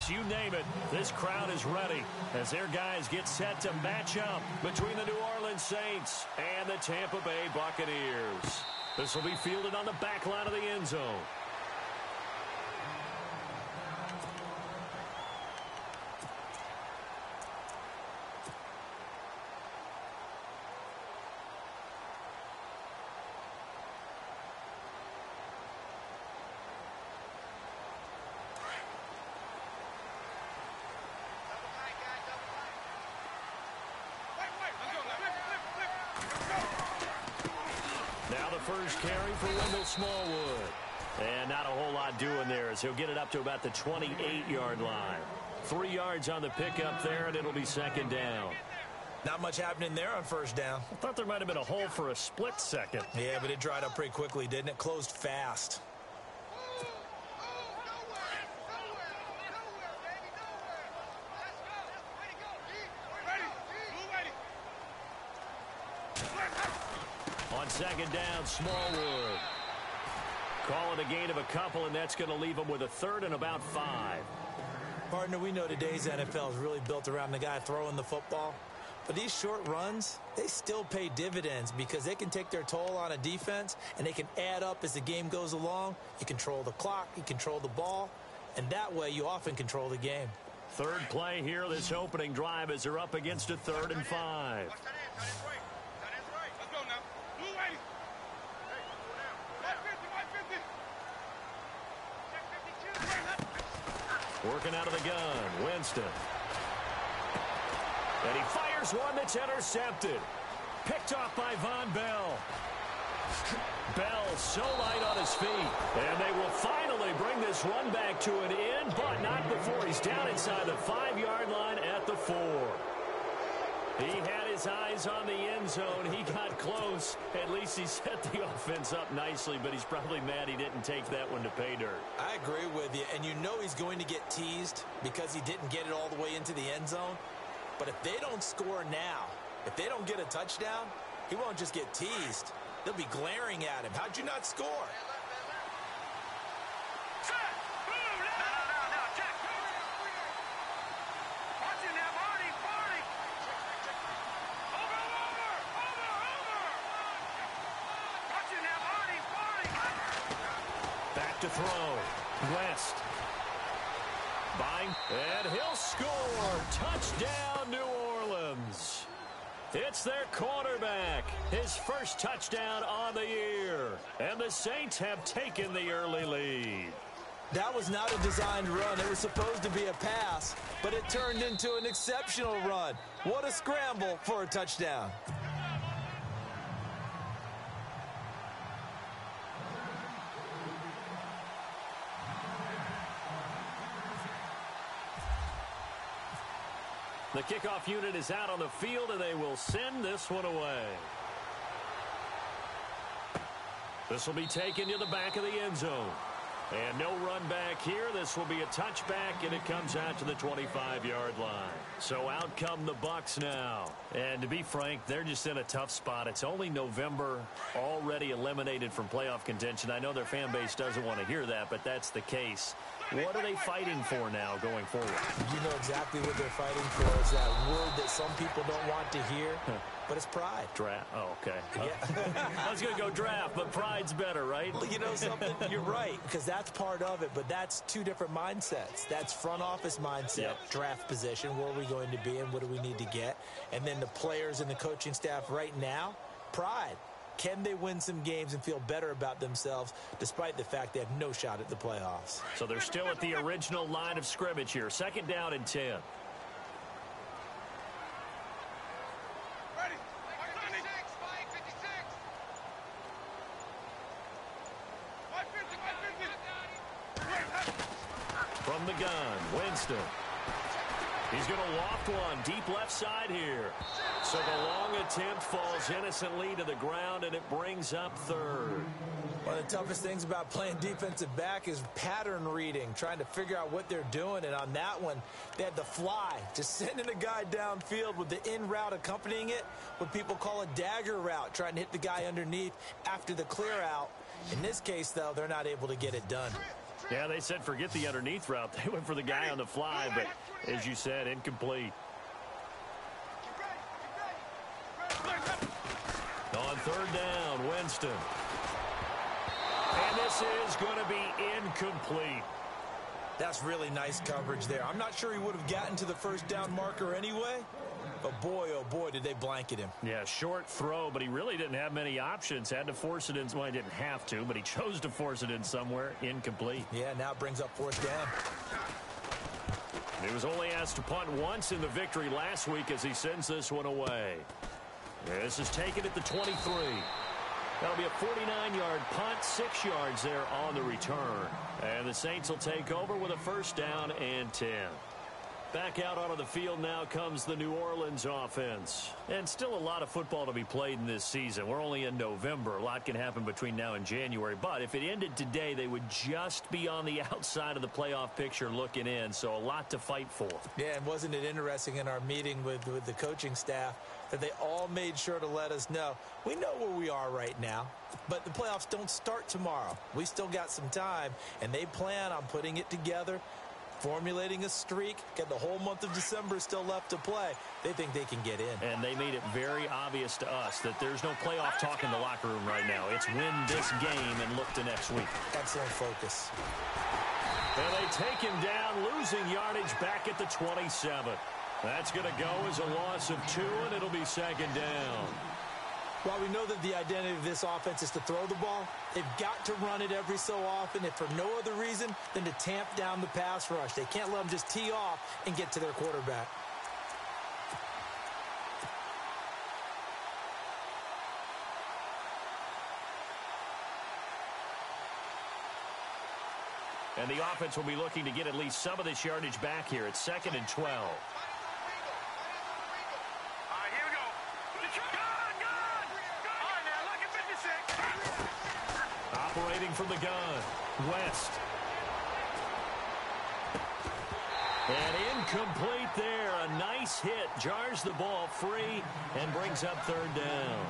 lights, you name it. This crowd is ready as their guys get set to match up between the New Orleans Saints and the Tampa Bay Buccaneers. This will be fielded on the back line of the end zone. Now the first carry for Wendell Smallwood. And not a whole lot doing there as he'll get it up to about the 28-yard line. 3 yards on the pickup there, and it'll be second down. Not much happening there on first down. I thought there might have been a hole for a split second. Yeah, but it dried up pretty quickly, didn't it? Closed fast. On second down, Smallwood. Call it a gain of a couple, and that's going to leave him with a third and about 5. Partner, we know today's NFL is really built around the guy throwing the football. But these short runs, they still pay dividends because they can take their toll on a defense, and they can add up as the game goes along. You control the clock, you control the ball, and that way you often control the game. Third play here, this opening drive, as they're up against a 3rd and 5. Working out of the gun, Winston. And he fires one that's intercepted. Picked off by Von Bell. Bell so light on his feet. And they will finally bring this run back to an end, but not before he's down inside the 5-yard line at the 4. He had his eyes on the end zone. He got close. At least he set the offense up nicely, but he's probably mad he didn't take that one to pay dirt. I agree with you, and you know he's going to get teased because he didn't get it all the way into the end zone. But if they don't score now, if they don't get a touchdown, he won't just get teased. They'll be glaring at him. How'd you not score? Back to throw. West. Buying, and he'll score. Touchdown, New Orleans. It's their quarterback. His first touchdown on the year. And the Saints have taken the early lead. That was not a designed run. It was supposed to be a pass, but it turned into an exceptional run. What a scramble for a touchdown. The kickoff unit is out on the field, and they will send this one away. This will be taken to the back of the end zone. And no run back here. This will be a touchback, and it comes out to the 25-yard line. So out come the Bucs now. And to be frank, they're just in a tough spot. It's only November, already eliminated from playoff contention. I know their fan base doesn't want to hear that, but that's the case. What are they fighting for now going forward? You know exactly what they're fighting for. It's that word that some people don't want to hear, but it's pride. Draft. Oh, okay. Yeah. I was going to go draft, but pride's better, right? Well, you know something? You're right, because that's part of it, but that's two different mindsets. That's front office mindset, draft position, where are we going to be and what do we need to get? And then the players and the coaching staff right now, pride. Can they win some games and feel better about themselves despite the fact they have no shot at the playoffs? So they're still at the original line of scrimmage here. 2nd down and 10. From the gun, Winston. He's going to loft one deep left side here. So the long attempt falls innocently to the ground, and it brings up 3rd. One of the toughest things about playing defensive back is pattern reading, trying to figure out what they're doing. And on that one, they had the fly, just sending a guy downfield with the in route accompanying it, what people call a dagger route, trying to hit the guy underneath after the clear out. In this case, though, they're not able to get it done. Yeah, they said forget the underneath route. They went for the guy on the fly, but as you said, incomplete. On third down, Winston. And this is going to be incomplete. That's really nice coverage there. I'm not sure he would have gotten to the first down marker anyway, but boy, oh boy, did they blanket him. Yeah, short throw, but he really didn't have many options. Had to force it in. Well, he didn't have to, but he chose to force it in somewhere. Incomplete. Yeah, now it brings up fourth down. He was only asked to punt once in the victory last week as he sends this one away. This is taken at the 23. That'll be a 49-yard punt, 6 yards there on the return. And the Saints will take over with a first down and 10. Back out onto the field now comes the New Orleans offense. And still a lot of football to be played in this season. We're only in November. A lot can happen between now and January. But if it ended today, they would just be on the outside of the playoff picture looking in. So a lot to fight for. Yeah, and wasn't it interesting in our meeting with the coaching staff that they all made sure to let us know, we know where we are right now, but the playoffs don't start tomorrow. We still got some time, and they plan on putting it together, formulating a streak, get the whole month of December still left to play. They think they can get in. And they made it very obvious to us that there's no playoff talk in the locker room right now. It's win this game and look to next week. Excellent focus. And they take him down, losing yardage back at the 27. That's going to go as a loss of 2, and it'll be second down. While we know that the identity of this offense is to throw the ball, they've got to run it every so often, if for no other reason than to tamp down the pass rush. They can't let them just tee off and get to their quarterback. And the offense will be looking to get at least some of this yardage back here. It's second and 12. Operating from the gun, West. And incomplete there. A nice hit. Jars the ball free and brings up third down.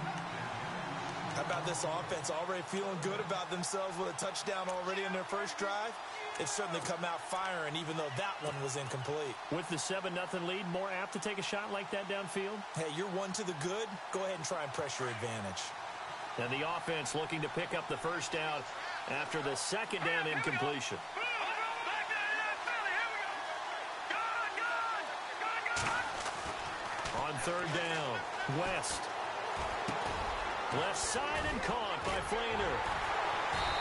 How about this offense already feeling good about themselves with a touchdown already in their first drive? They've certainly come out firing, even though that one was incomplete. With the 7-0 lead, more apt to take a shot like that downfield? Hey, you're one to the good. Go ahead and try and press your advantage. And the offense looking to pick up the first down after the second down incompletion. On third down, West. Left side and caught by Flainer.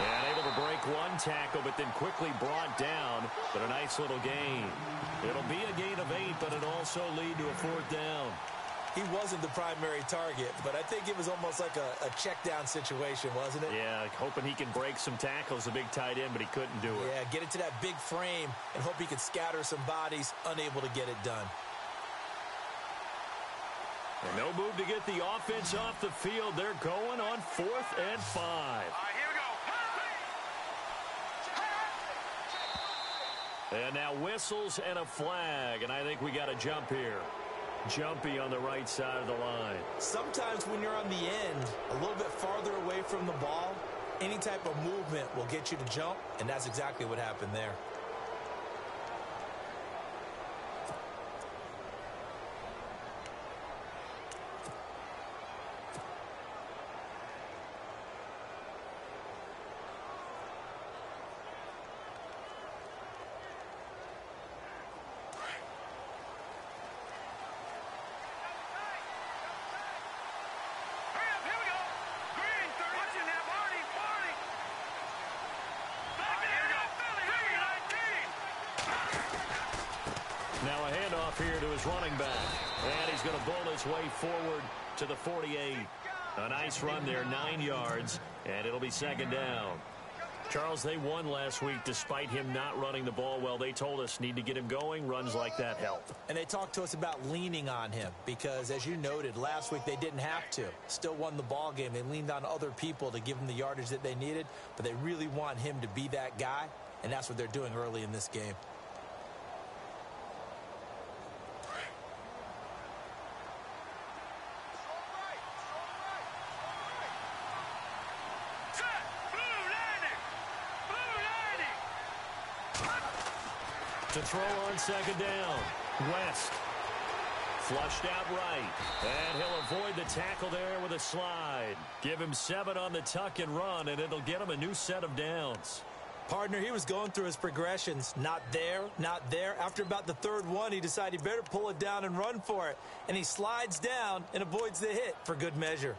And able to break one tackle, but then quickly brought down. But a nice little gain. It'll be a gain of 8, but it'll also lead to a fourth down. He wasn't the primary target, but I think it was almost like a check down situation, wasn't it? Yeah, hoping he can break some tackles, a big tight end, but he couldn't do it. Yeah, get it to that big frame and hope he can scatter some bodies, unable to get it done. And no move to get the offense off the field. They're going on 4th and 5. Here we go. And now whistles and a flag, and I think we got a jump here. Jumpy on the right side of the line. Sometimes when you're on the end, a little bit farther away from the ball, any type of movement will get you to jump, and that's exactly what happened there. Now a handoff here to his running back. And he's going to bowl his way forward to the 48. A nice run there, 9 yards, and it'll be second down. Charles, they won last week despite him not running the ball well. They told us need to get him going. Runs like that help. And they talked to us about leaning on him because, as you noted, last week they didn't have to. Still won the ball game. They leaned on other people to give them the yardage that they needed, but they really want him to be that guy, and that's what they're doing early in this game. To throw on second down. West. Flushed out right. And he'll avoid the tackle there with a slide. Give him 7 on the tuck and run, and it'll get him a new set of downs. Partner, he was going through his progressions. Not there, not there. After about the third one, he decided he better pull it down and run for it. And he slides down and avoids the hit for good measure.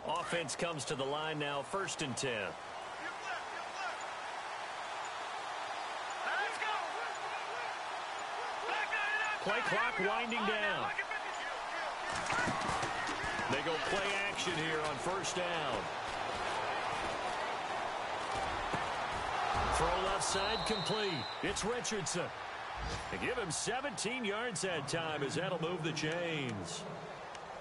Offense comes to the line now, 1st and 10. Play clock winding down. They go play action here on 1st down. Throw left side complete. It's Richardson. They give him 17 yards that time as that'll move the chains.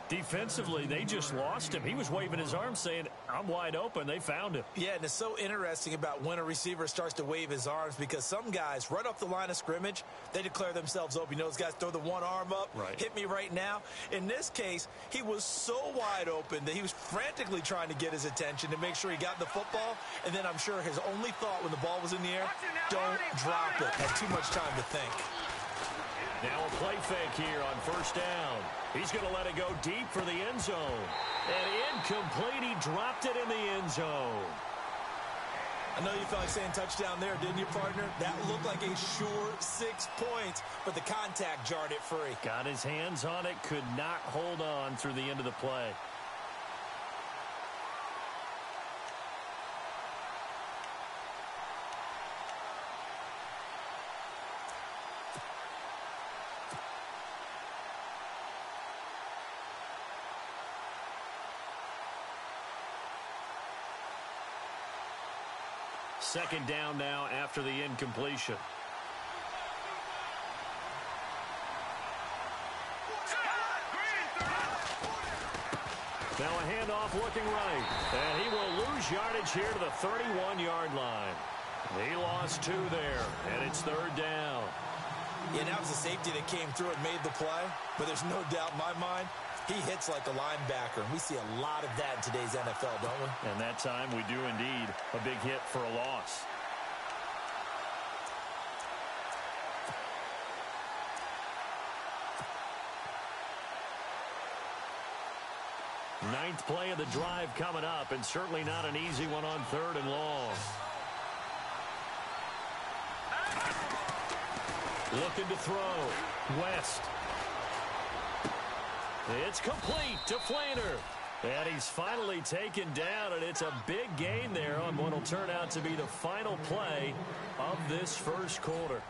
Defensively, they just lost him. He was waving his arms saying, I'm wide open. They found him. Yeah, and it's so interesting about when a receiver starts to wave his arms because some guys, right off the line of scrimmage, they declare themselves open. You know, those guys throw the one arm up, right. Hit me right now. In this case, he was so wide open that he was frantically trying to get his attention to make sure he got the football. And then I'm sure his only thought when the ball was in the air, don't drop it. Had too much time to think. Now a play fake here on 1st down. He's going to let it go deep for the end zone. And incomplete. He dropped it in the end zone. I know you felt like saying touchdown there, didn't you, partner? That looked like a sure 6 points, but the contact jarred it free. Got his hands on it, could not hold on through the end of the play. Second down now after the incompletion. Now a handoff looking right. And he will lose yardage here to the 31-yard line. He lost 2 there, and it's 3rd down. Yeah, that was a safety that came through and made the play. But there's no doubt in my mind, he hits like a linebacker. And we see a lot of that in today's NFL, don't we? And that time we do indeed. A big hit for a loss. Ninth play of the drive coming up, and certainly not an easy one on 3rd and long. Looking to throw. West. It's complete to Flaner. And he's finally taken down, and it's a big gain there on what will turn out to be the final play of this first quarter.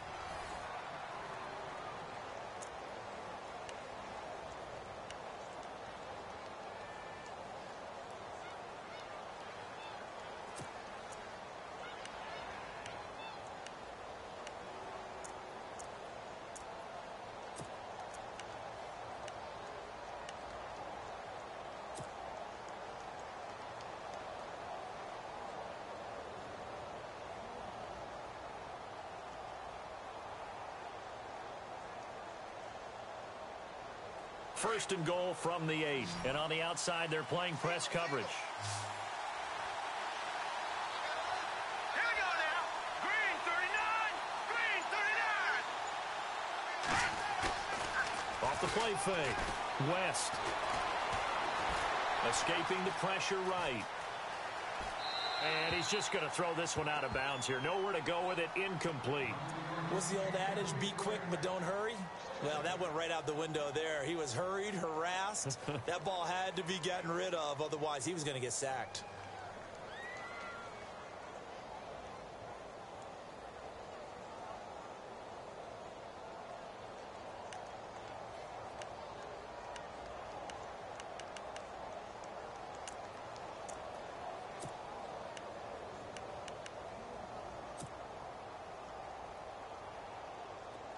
First and goal from the 8. And on the outside, they're playing press coverage. Here we go now. Green 39. Green 39. Off the play fake. West. Escaping the pressure right. And he's just going to throw this one out of bounds here. Nowhere to go with it. Incomplete. What's the old adage? Be quick, but don't hurry. Well, that went right out the window there. He was hurried, harassed. That ball had to be gotten rid of. Otherwise, he was going to get sacked.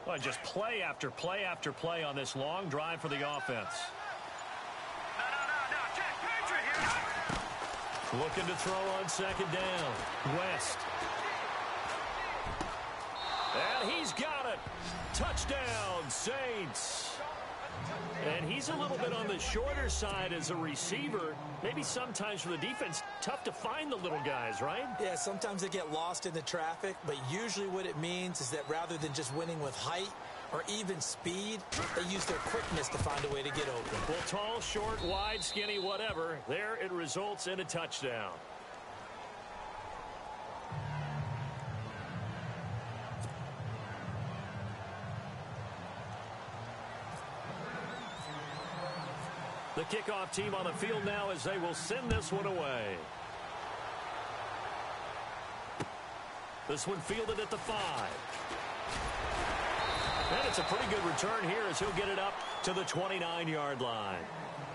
Well, just play after play after play on this long drive for the offense. No. Check. Patriot here. Looking to throw on second down. West. And he's got it. Touchdown, Saints. And he's a little bit on the shorter side as a receiver. Maybe sometimes for the defense, tough to find the little guys, right? Yeah, sometimes they get lost in the traffic, but usually what it means is that rather than just winning with height or even speed, they use their quickness to find a way to get open. Well, tall, short, wide, skinny, whatever, there it results in a touchdown. The kickoff team on the field now as they will send this one away. This one fielded at the 5. And it's a pretty good return here as he'll get it up to the 29-yard line.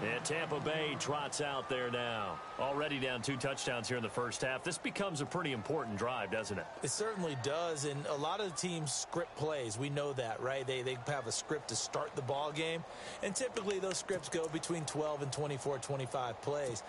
And Tampa Bay trots out there now. Already down 2 touchdowns here in the first half. This becomes a pretty important drive, doesn't it? It certainly does, and a lot of the teams script plays. We know that, right? They have a script to start the ball game, and typically those scripts go between 12 and 24, 25 plays.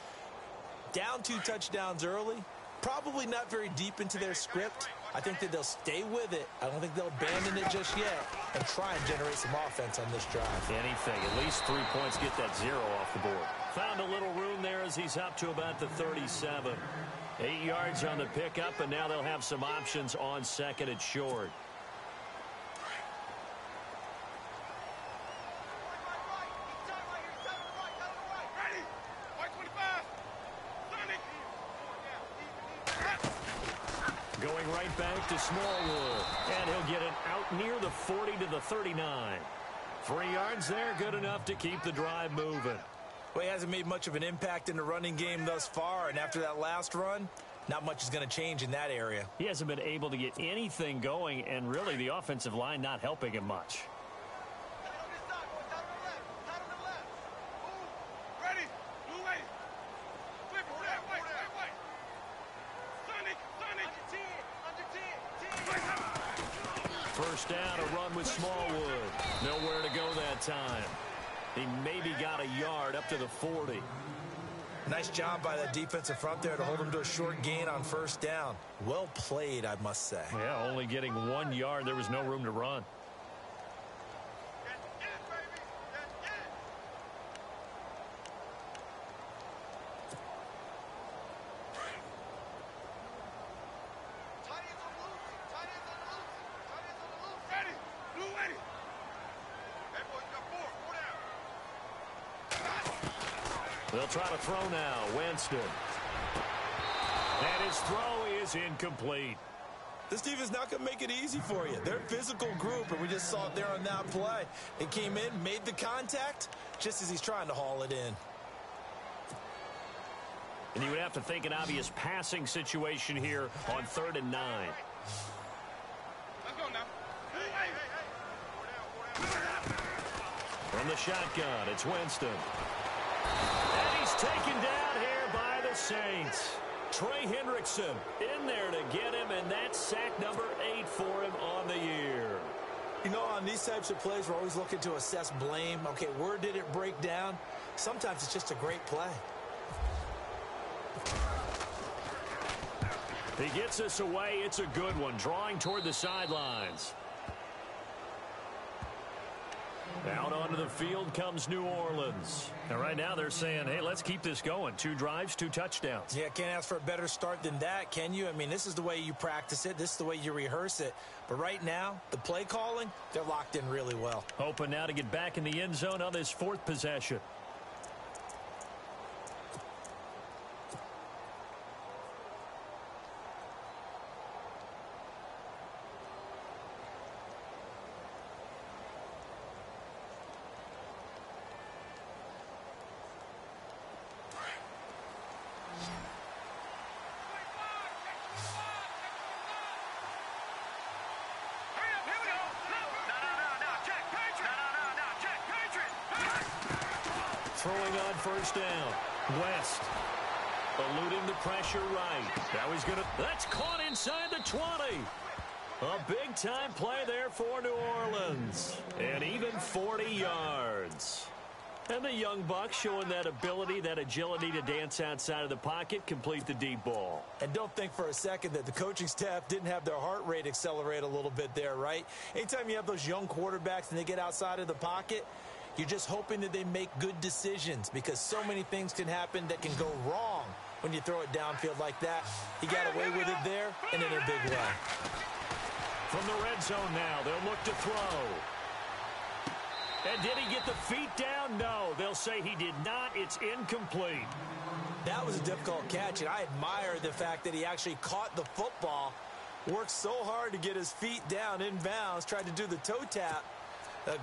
Down 2 touchdowns early, probably not very deep into their script. I think that they'll stay with it. I don't think they'll abandon it just yet and try and generate some offense on this drive. Anything. At least 3 points. Get that 0 off the board. Found a little room there as he's up to about the 37. 8 yards on the pickup, and now they'll have some options on second and short. Going right back to Smallwood. And he'll get it out near the 40 to the 39. 3 yards there, good enough to keep the drive moving. Well, he hasn't made much of an impact in the running game thus far, and after that last run, not much is going to change in that area. He hasn't been able to get anything going, and really the offensive line not helping him much. First down, a run with Smallwood. Nowhere to go that time. He maybe got a yard up to the 40. Nice job by that defensive front there to hold him to a short gain on first down. Well played, I must say. Yeah, only getting 1 yard. There was no room to run. They'll try to throw now. Winston. And his throw is incomplete. This defense is not going to make it easy for you. They're a physical group, and we just saw it there on that play. It came in, made the contact, just as he's trying to haul it in. And you would have to think an obvious passing situation here on 3rd and 9. Let's go now. From the shotgun, it's Winston. And he's taken down here by the Saints. Trey Hendrickson in there to get him, and that's sack number 8 for him on the year. You know, on these types of plays, we're always looking to assess blame. Okay, where did it break down? Sometimes it's just a great play. He gets us away. It's a good one, drawing toward the sidelines. Out onto the field comes New Orleans. And right now they're saying, hey, let's keep this going. 2 drives, 2 touchdowns. Yeah, can't ask for a better start than that, can you? I mean, this is the way you practice it. This is the way you rehearse it. But right now, the play calling, they're locked in really well. Hoping now to get back in the end zone on this 4th possession. Throwing on first down. West. Eluding the pressure right. Now he's going to... That's caught inside the 20. A big-time play there for New Orleans. And even 40 yards. And the young buck showing that ability, that agility to dance outside of the pocket, complete the deep ball. And don't think for a second that the coaching staff didn't have their heart rate accelerate a little bit there, right? Anytime you have those young quarterbacks and they get outside of the pocket, you're just hoping that they make good decisions because so many things can happen that can go wrong when you throw it downfield like that. He got away with it there and in a big way. From the red zone now, they'll look to throw. And did he get the feet down? No, they'll say he did not. It's incomplete. That was a difficult catch, and I admire the fact that he actually caught the football, worked so hard to get his feet down inbounds, tried to do the toe tap.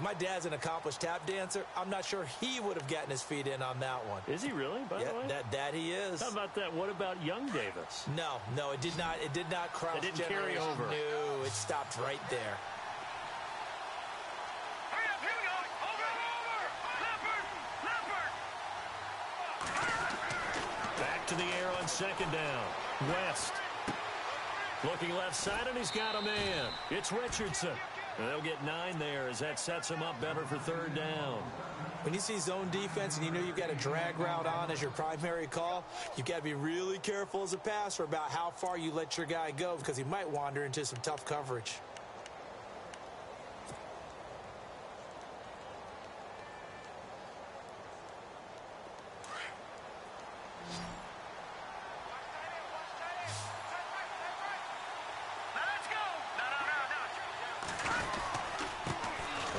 My dad's an accomplished tap dancer. I'm not sure he would have gotten his feet in on that one. Is he really, by the way? That he is. How about that? What about young Davis? No, it did not cross. It didn't carry over. No, it stopped right there. To the air on second down. West. Looking left side, and he's got a man. It's Richardson. And they'll get 9 there as that sets him up better for third down. When you see zone defense and you know you've got a drag route on as your primary call, you've got to be really careful as a passer about how far you let your guy go because he might wander into some tough coverage.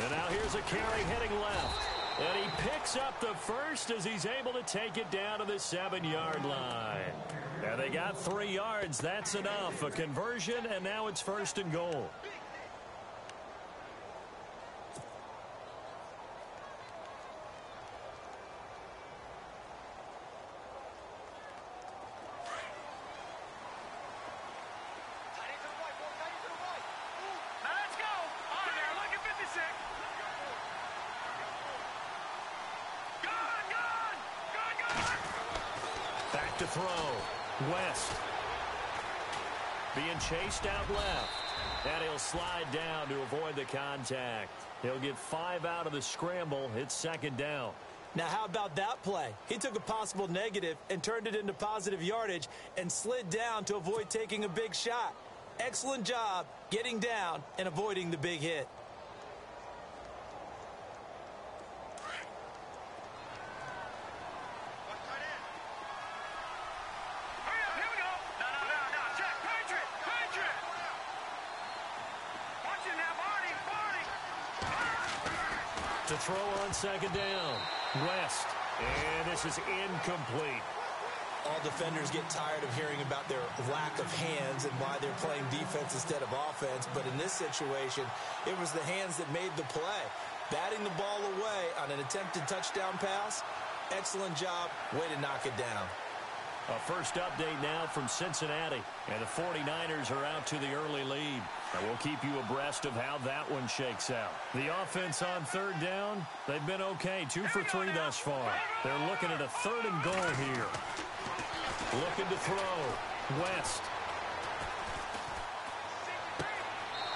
And now here's a carry heading left. And he picks up the first as he's able to take it down to the 7-yard line. And they got 3 yards. That's enough. A conversion, and now it's first and goal. To throw. West. Being chased out left. And he'll slide down to avoid the contact. He'll get 5 out of the scramble. It's second down. Now, how about that play? He took a possible negative and turned it into positive yardage and slid down to avoid taking a big shot. Excellent job getting down and avoiding the big hit. To throw on second down. West. And this is incomplete. All defenders get tired of hearing about their lack of hands and why they're playing defense instead of offense. But in this situation, it was the hands that made the play. Batting the ball away on an attempted touchdown pass. Excellent job. Way to knock it down. A first update now from Cincinnati. And the 49ers are out to the early lead. And we'll keep you abreast of how that one shakes out. The offense on third down, they've been okay. 2 for 3 thus far. They're looking at a 3rd and goal here. Looking to throw. West.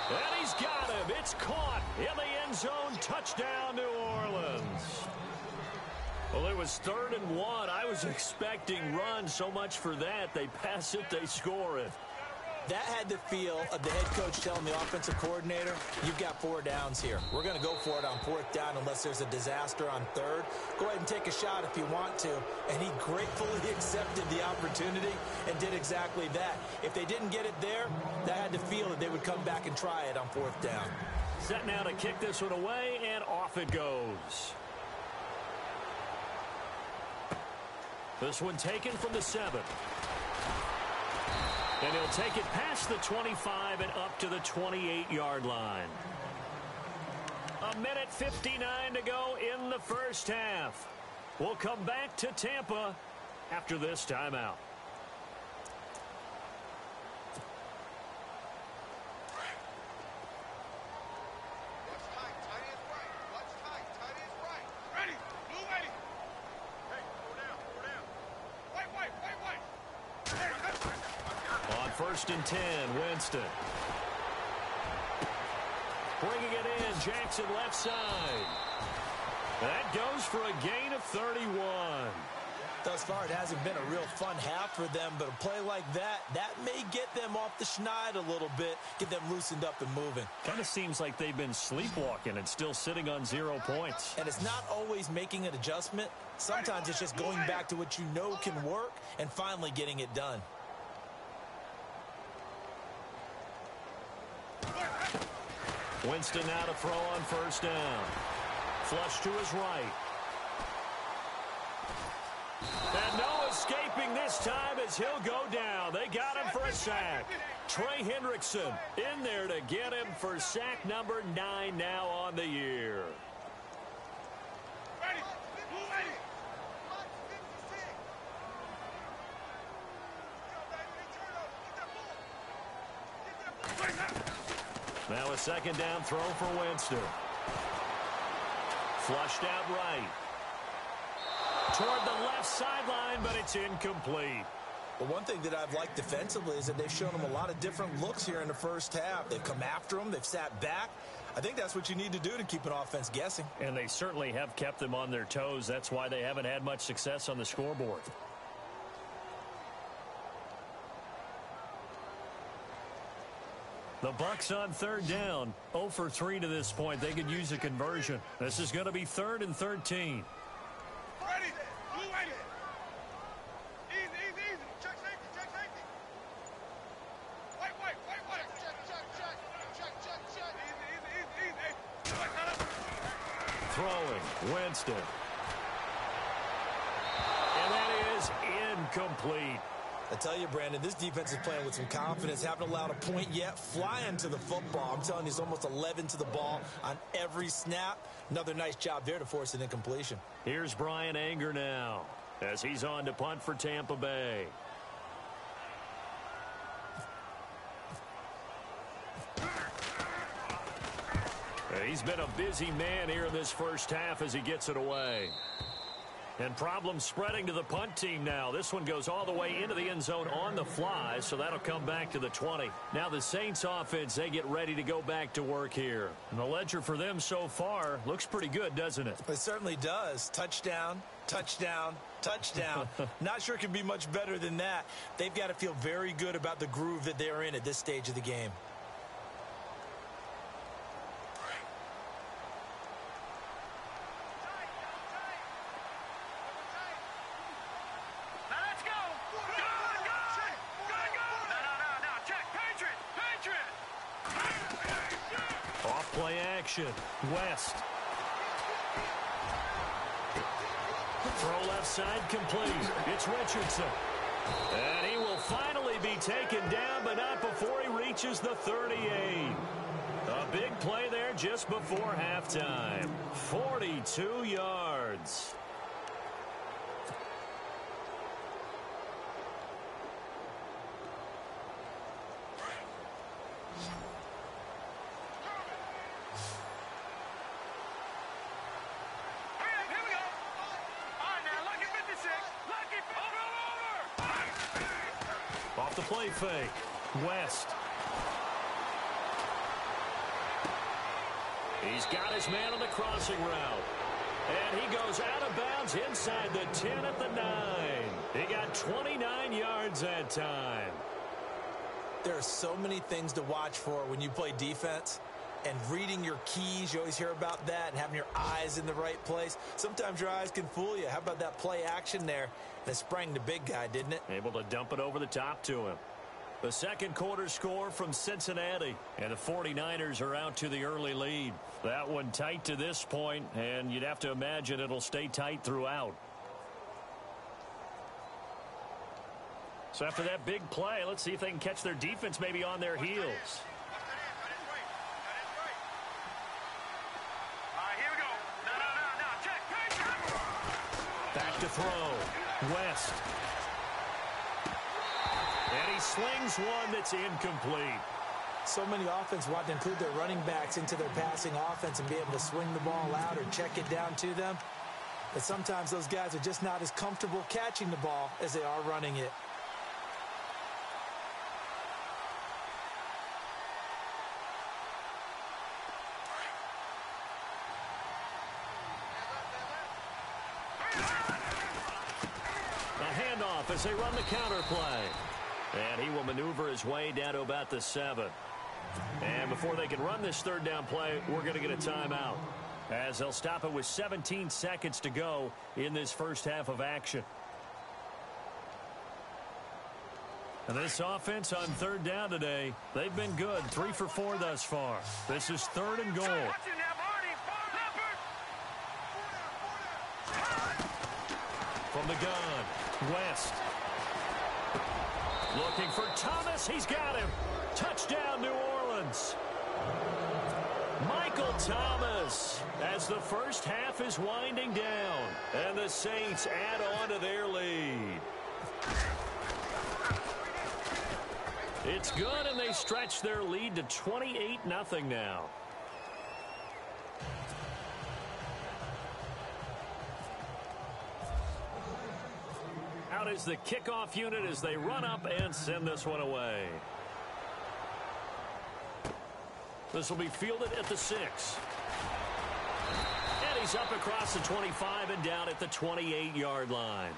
And he's got him. It's caught in the end zone. Touchdown, New Orleans. Well, it was 3rd and 1. I was expecting run. So much for that. They pass it, they score it. That had the feel of the head coach telling the offensive coordinator, you've got 4 downs here. We're going to go for it on 4th down unless there's a disaster on 3rd. Go ahead and take a shot if you want to. And he gratefully accepted the opportunity and did exactly that. If they didn't get it there, that had the feel that they would come back and try it on 4th down. Set now to kick this one away, and off it goes. This one taken from the 7. And he'll take it past the 25 and up to the 28-yard line. 1:59 to go in the first half. We'll come back to Tampa after this timeout. First and 10, Winston. Bringing it in, Jackson left side. That goes for a gain of 31. Thus far, it hasn't been a real fun half for them, but a play like that may get them off the schneid a little bit, get them loosened up and moving. Kind of seems like they've been sleepwalking and still sitting on 0 points. And it's not always making an adjustment. Sometimes it's just going back to what you know can work and finally getting it done. Winston now to throw on first down. Flush to his right. And no escaping this time as he'll go down. They got him for a sack. Trey Hendrickson in there to get him for sack number 9 now on the year. Now a second down throw for Winston. Flushed out right. Toward the left sideline, but it's incomplete. But one thing that I've liked defensively is that they've shown them a lot of different looks here in the first half. They've come after them. They've sat back. I think that's what you need to do to keep an offense guessing. And they certainly have kept them on their toes. That's why they haven't had much success on the scoreboard. The Bucs on third down. 0 for 3 to this point. They could use a conversion. This is going to be 3rd and 13. Throwing, Winston. And that is incomplete. I tell you, Brandon, this defense is playing with some confidence. Haven't allowed a point yet. Flying to the football. I'm telling you, it's almost 11 to the ball on every snap. Another nice job there to force an incompletion. Here's Brian Anger now as he's on to punt for Tampa Bay. He's been a busy man here in this first half as he gets it away. And problems spreading to the punt team now. This one goes all the way into the end zone on the fly, so that'll come back to the 20. Now the Saints offense, they get ready to go back to work here. And the ledger for them so far looks pretty good, doesn't it? It certainly does. Touchdown, touchdown, touchdown. Not sure it can be much better than that. They've got to feel very good about the groove that they're in at this stage of the game. Play action. West. Throw left side complete. It's Richardson. And he will finally be taken down, but not before he reaches the 38. A big play there just before halftime. 42 yards. Off the play fake. West. He's got his man on the crossing route. And he goes out of bounds inside the 10 at the 9. He got 29 yards that time. There are so many things to watch for when you play defense. And reading your keys, you always hear about that, and having your eyes in the right place. Sometimes your eyes can fool you. How about that play action there? And it sprang the big guy, didn't it? Able to dump it over the top to him. The second quarter score from Cincinnati. And the 49ers are out to the early lead. That one tight to this point, and you'd have to imagine it'll stay tight throughout. So after that big play, let's see if they can catch their defense maybe on their heels. Back to throw. West. And he slings one that's incomplete. So many offense want to include their running backs into their passing offense and be able to swing the ball out or check it down to them. But sometimes those guys are just not as comfortable catching the ball as they are running it. as they run the counter play. And he will maneuver his way down to about the 7. And before they can run this third down play, we're going to get a timeout, as they'll stop it with 17 seconds to go in this first half of action. And this offense on third down today, they've been good. 3 for 4 thus far. This is 3rd and goal. From the gun, West. Looking for Thomas. He's got him. Touchdown, New Orleans. Michael Thomas, as the first half is winding down, and the Saints add on to their lead. It's good, and they stretch their lead to 28-0 now. Out is the kickoff unit as they run up and send this one away. This will be fielded at the 6. And he's up across the 25 and down at the 28-yard line.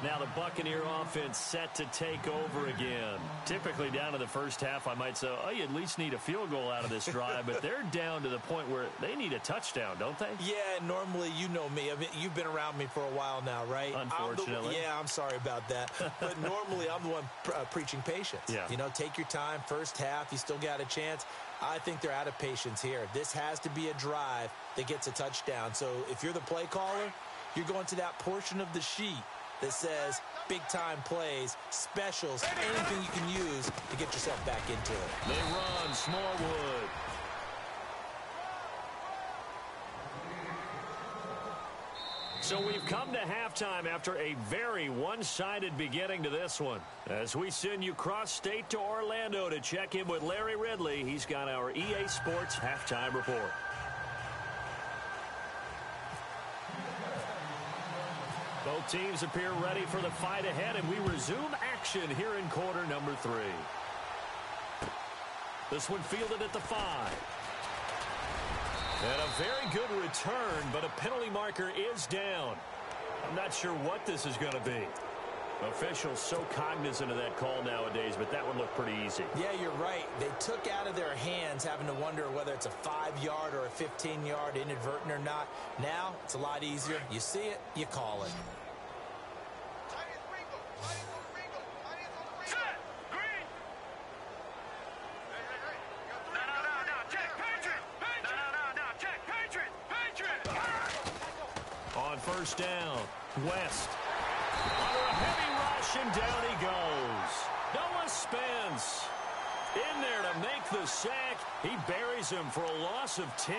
Now the Buccaneer offense set to take over again. Typically down to the first half, I might say, oh, you at least need a field goal out of this drive. But they're down to the point where they need a touchdown, don't they? Yeah, normally, you know me. I mean, you've been around me for a while now, right? Unfortunately. I'm sorry about that. But normally, I'm the one preaching patience. Yeah. You know, take your time. First half, you still got a chance. I think they're out of patience here. This has to be a drive that gets a touchdown. So if you're the play caller, you're going to that portion of the sheet that says big-time plays, specials, anything you can use to get yourself back into it. They run, Smallwood. So we've come to halftime after a very one-sided beginning to this one. As we send you cross-state to Orlando to check in with Larry Ridley, he's got our EA Sports halftime report. Both teams appear ready for the fight ahead, and we resume action here in quarter number 3. This one fielded at the 5. And a very good return, but a penalty marker is down. I'm not sure what this is going to be. Officials so cognizant of that call nowadays, but that one looked pretty easy. Yeah, you're right. They took out of their hands having to wonder whether it's a 5-yard or a 15-yard inadvertent or not. Now, it's a lot easier. You see it, you call it. On first down, West. Under a heavy rush, and down he goes. Noah Spence in there to make the sack. He buries him for a loss of 10.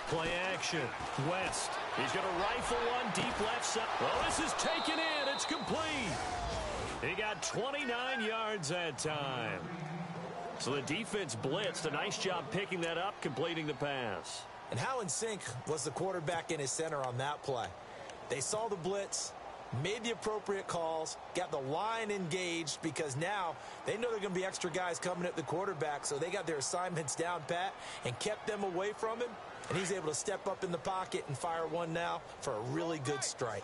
Play action. West. He's going to rifle one deep left side. Well, this is taken in. It's complete. He got 29 yards that time. So the defense blitzed. A nice job picking that up, completing the pass. And how in sync was the quarterback in his center on that play? They saw the blitz, made the appropriate calls, got the line engaged, because now they know there are going to be extra guys coming at the quarterback, so they got their assignments down pat and kept them away from him. And he's able to step up in the pocket and fire one now for a really good strike.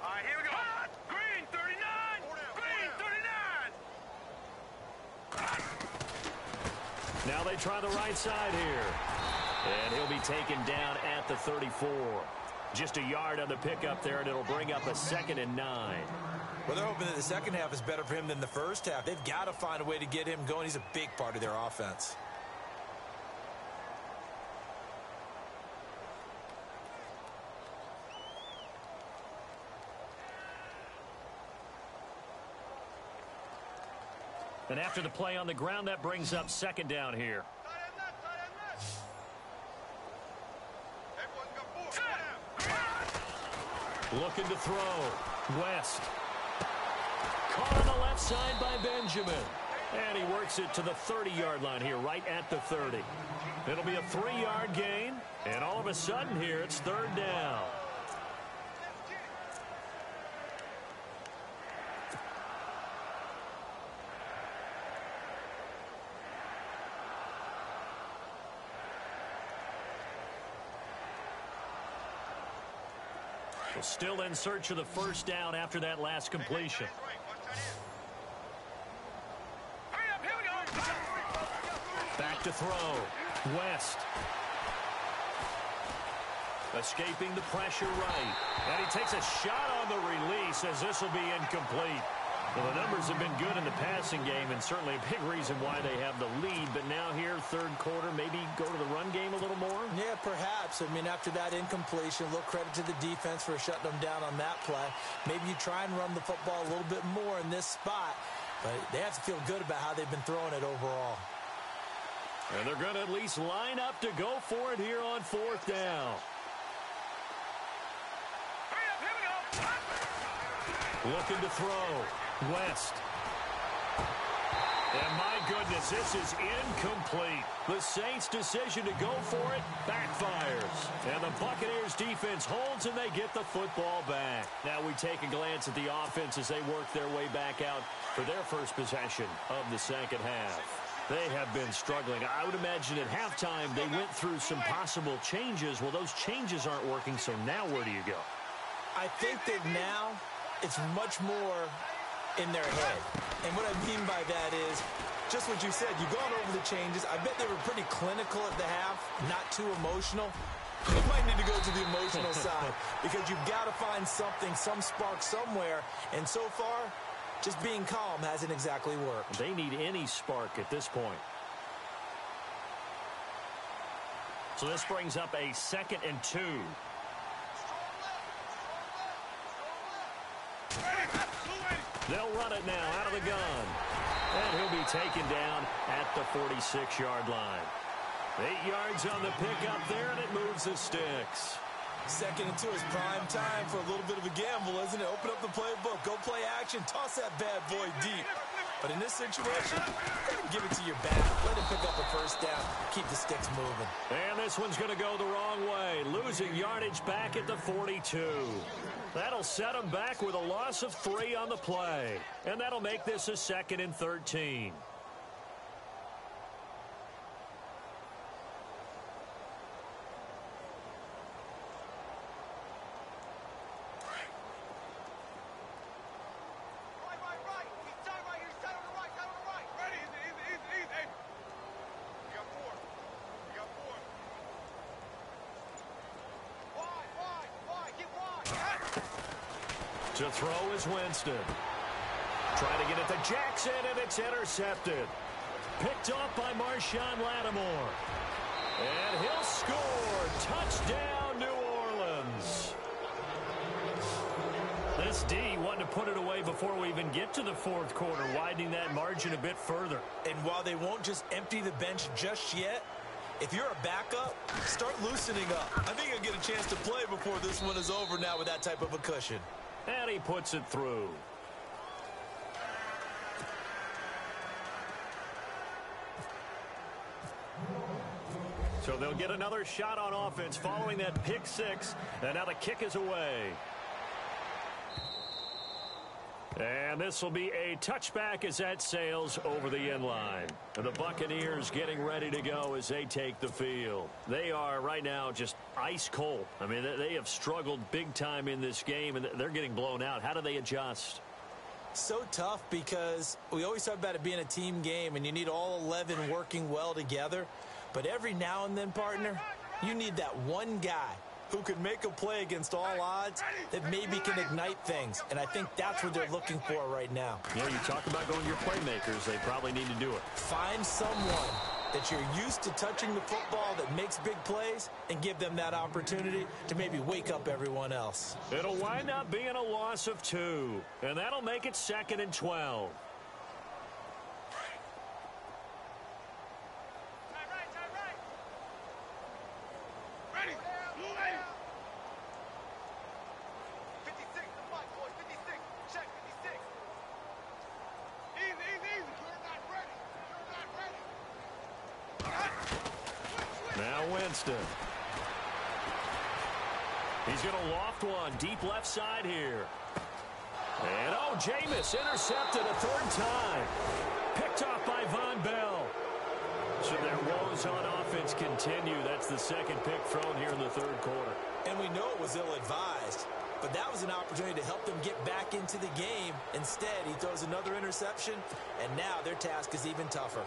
All right, here we go. Green, 39. Green, 39. Now they try the right side here. And he'll be taken down at the 34. Just a yard on the pickup there, and it'll bring up a 2nd and 9. Well, they're hoping that the second half is better for him than the first half. They've got to find a way to get him going. He's a big part of their offense. And after the play on the ground, that brings up 2nd down here. Looking to throw. West. Caught on the left side by Benjamin. And he works it to the 30-yard line here, right at the 30. It'll be a 3-yard gain. And all of a sudden here, it's third down. Well, still in search of the first down after that last completion. Back to throw. West. Escaping the pressure right. And he takes a shot on the release as this will be incomplete. Well, the numbers have been good in the passing game and certainly a big reason why they have the lead. But now here, third quarter, maybe go to the run game a little more? Yeah, perhaps. I mean, after that incompletion, a little credit to the defense for shutting them down on that play. Maybe you try and run the football a little bit more in this spot. But they have to feel good about how they've been throwing it overall. And they're going to at least line up to go for it here on fourth down. Looking to throw. West. And my goodness, this is incomplete. The Saints' decision to go for it backfires. And the Buccaneers defense holds and they get the football back. Now we take a glance at the offense as they work their way back out for their first possession of the second half. They have been struggling. I would imagine at halftime they went through some possible changes. Well, those changes aren't working, so now where do you go? I think that now it's much more in their head. And what I mean by that is just what you said. You've gone over the changes. I bet they were pretty clinical at the half, not too emotional. You might need to go to the emotional side because you've got to find something, some spark somewhere. And so far, just being calm hasn't exactly worked. They need any spark at this point. So this brings up a 2nd and 2. They'll run it now out of the gun. And he'll be taken down at the 46-yard line. 8 yards on the pickup there, and it moves the sticks. 2nd and 2 is prime time for a little bit of a gamble, isn't it? Open up the playbook, go play action, toss that bad boy deep. But in this situation, give it to your back. Let him pick up a first down. Keep the sticks moving. And this one's going to go the wrong way. Losing yardage back at the 42. That'll set him back with a loss of 3 on the play. And that'll make this a 2nd and 13. To throw is Winston. Trying to get it to Jackson, and it's intercepted. Picked off by Marshawn Lattimore. And he'll score. Touchdown, New Orleans. This D wanted to put it away before we even get to the fourth quarter, widening that margin a bit further. And while they won't just empty the bench just yet, if you're a backup, start loosening up. I think you'll get a chance to play before this one is over now with that type of a cushion. And he puts it through. So they'll get another shot on offense following that pick six. And now the kick is away. And this will be a touchback as that sails over the end line. And the Buccaneers getting ready to go as they take the field. They are right now just ice cold. I mean, they have struggled big time in this game, and they're getting blown out. How do they adjust? So tough because we always talk about it being a team game, and you need all 11 working well together. But every now and then, partner, you need that one guy who can make a play against all odds that maybe can ignite things. And I think that's what they're looking for right now. Yeah, you talk about going to your playmakers. They probably need to do it. Find someone that you're used to touching the football that makes big plays and give them that opportunity to maybe wake up everyone else. It'll wind up being a loss of 2. And that'll make it 2nd and 12. Winston. He's going to loft one deep left side here. And, oh, Jameis intercepted a third time. Picked off by Von Bell. So their woes on offense continue. That's the second pick thrown here in the third quarter. And we know it was ill-advised, but that was an opportunity to help them get back into the game. Instead, he throws another interception, and now their task is even tougher.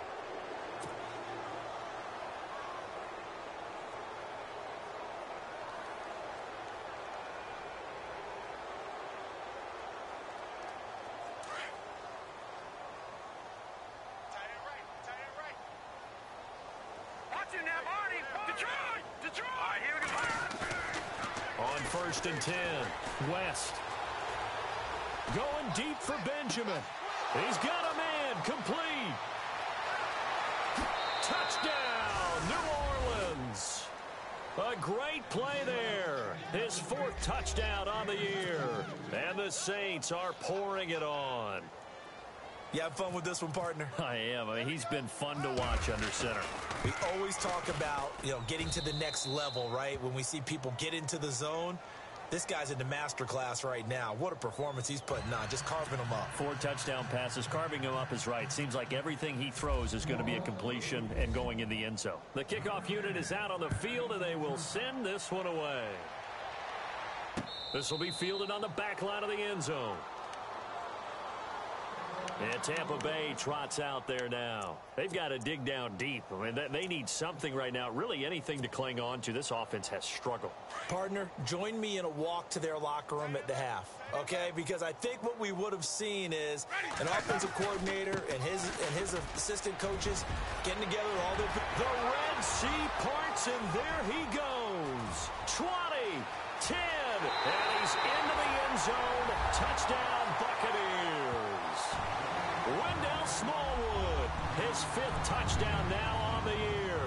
On 1st and 10, West. Going deep for Benjamin. He's got a man complete. Touchdown, New Orleans. A great play there. His 4th touchdown on the year. And the Saints are pouring it on. You have fun with this one, partner? I am. I mean, he's been fun to watch under center. We always talk about, getting to the next level, right? When we see people get into the zone, this guy's in the master class right now. What a performance he's putting on, just carving them up. 4 touchdown passes, carving him up is right. Seems like everything he throws is going to be a completion and going in the end zone. The kickoff unit is out on the field, and they will send this one away. This will be fielded on the back line of the end zone. And Tampa Bay trots out there now. They've got to dig down deep. I mean, they need something right now, really anything to cling on to. This offense has struggled. Partner, join me in a walk to their locker room at the half, okay? Because I think what we would have seen is an offensive coordinator and his assistant coaches getting together with all their... The Red Sea parts, and there he goes. 20, 10, and he's into the end zone. Touchdown, Buccaneers. Wendell Smallwood, his 5th touchdown now on the year.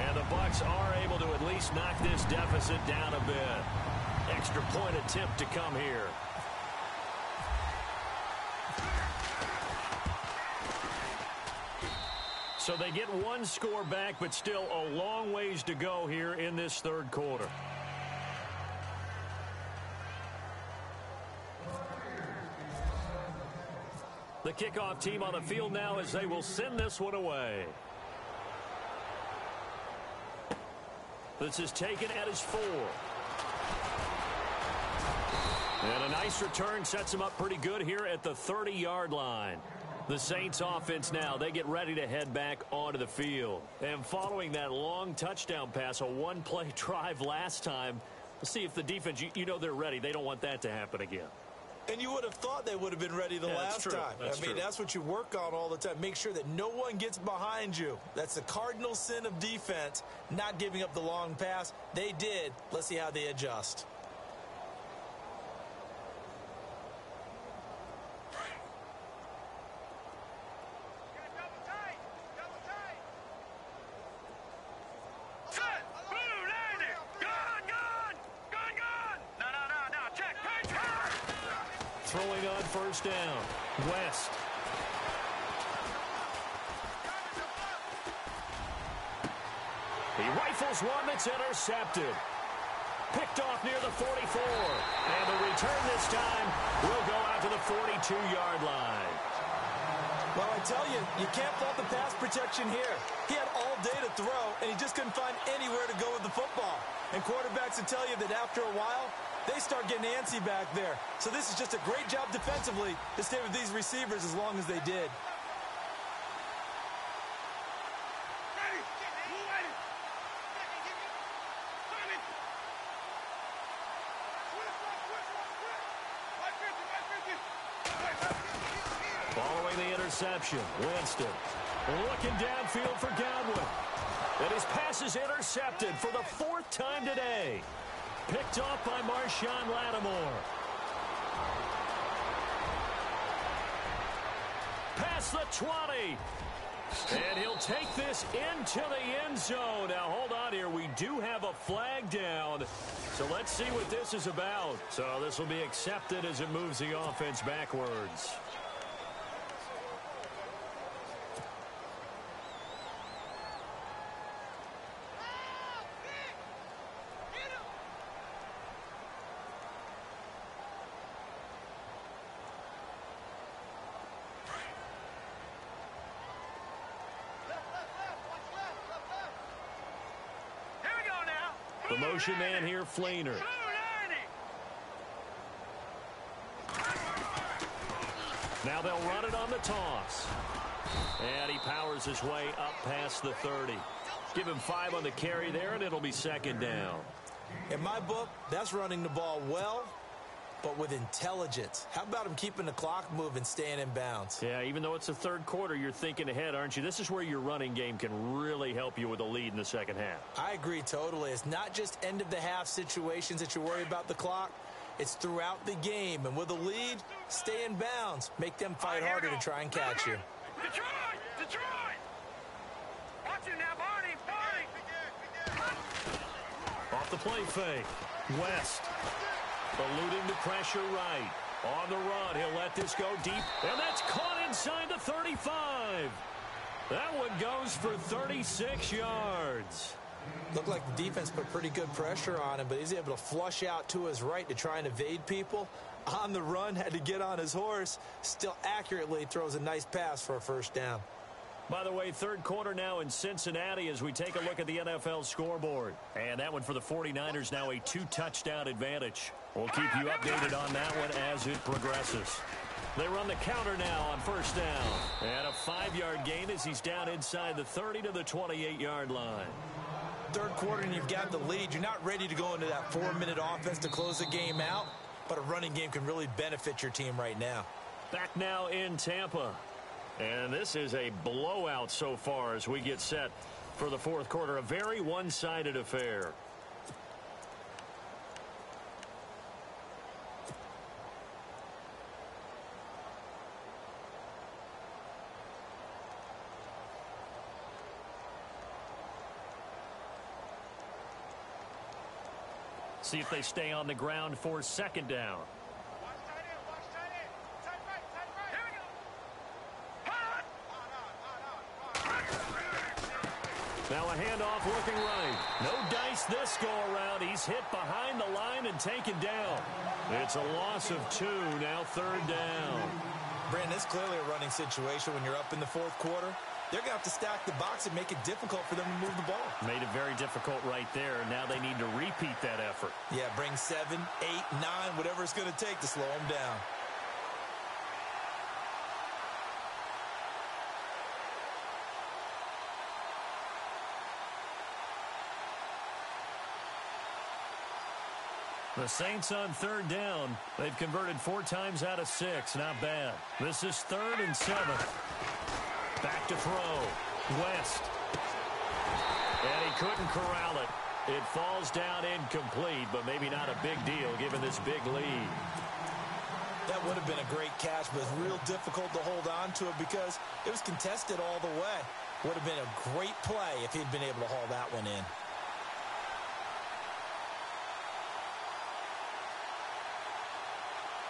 And the Bucs are able to at least knock this deficit down a bit. Extra point attempt to come here. So they get 1 score back, but still a long ways to go here in this third quarter. The kickoff team on the field now as they will send this one away. This is taken at his 4. And a nice return sets him up pretty good here at the 30-yard line. The Saints offense now, they get ready to head back onto the field. And following that long touchdown pass, a 1-play drive last time, we'll see if the defense, they're ready. They don't want that to happen again. And you would have thought they would have been ready the last time. That's what you work on all the time. Make sure that no one gets behind you. That's the cardinal sin of defense, not giving up the long pass. They did. Let's see how they adjust. Throwing on 1st down. West. He rifles one that's intercepted. Picked off near the 44. And the return this time will go out to the 42-yard line. Well, I tell you, you can't fault the pass protection here. He had all day to throw, and he just couldn't find anywhere to go with the football. And quarterbacks will tell you that after a while, they start getting antsy back there. So this is just a great job defensively to stay with these receivers as long as they did. Following the interception, Winston looking downfield for Godwin. And his pass is intercepted for the 4th time today. Picked off by Marshawn Lattimore. Past the 20. And he'll take this into the end zone. Now, hold on here. We do have a flag down. So let's see what this is about. So this will be accepted as it moves the offense backwards. The motion man here, Fleener. Now they'll run it on the toss. And he powers his way up past the 30. Give him 5 on the carry there, and it'll be second down. In my book, that's running the ball well, but with intelligence. How about him keeping the clock moving, staying in bounds? Yeah, even though it's the third quarter, you're thinking ahead, aren't you? This is where your running game can really help you with a lead in the second half. I agree totally. It's not just end-of-the-half situations that you worry about the clock. It's throughout the game. And with a lead, stay in bounds. Make them fight harder to try and catch you. Detroit! Detroit! Watch it now, Barney! Barney! Off the play fake. West. Alluding to pressure right. On the run, he'll let this go deep. And that's caught inside the 35. That one goes for 36 yards. Looked like the defense put pretty good pressure on him, but he's able to flush out to his right to try and evade people. On the run, had to get on his horse. Still accurately throws a nice pass for a first down. By the way, third quarter now in Cincinnati as we take a look at the NFL scoreboard. And that one for the 49ers now a 2-touchdown advantage. We'll keep you updated on that one as it progresses. They run the counter now on first down. And a 5-yard gain as he's down inside the 30 to the 28-yard line. Third quarter and you've got the lead. You're not ready to go into that 4-minute offense to close the game out, but a running game can really benefit your team right now. Back now in Tampa. And this is a blowout so far as we get set for the fourth quarter. A very one-sided affair. See if they stay on the ground for second down. Now a handoff looking right. No dice this go around. He's hit behind the line and taken down. It's a loss of 2, now third down. Brandon, it's clearly a running situation when you're up in the fourth quarter. They're going to have to stack the box and make it difficult for them to move the ball. Made it very difficult right there. Now they need to repeat that effort. Yeah, bring 7, 8, 9, whatever it's going to take to slow them down. The Saints on third down. They've converted 4 times out of 6. Not bad. This is 3rd and 7. Back to throw. West. And he couldn't corral it. It falls down incomplete, but maybe not a big deal given this big lead. That would have been a great catch, but it's real difficult to hold on to it because it was contested all the way. Would have been a great play if he'd been able to haul that one in.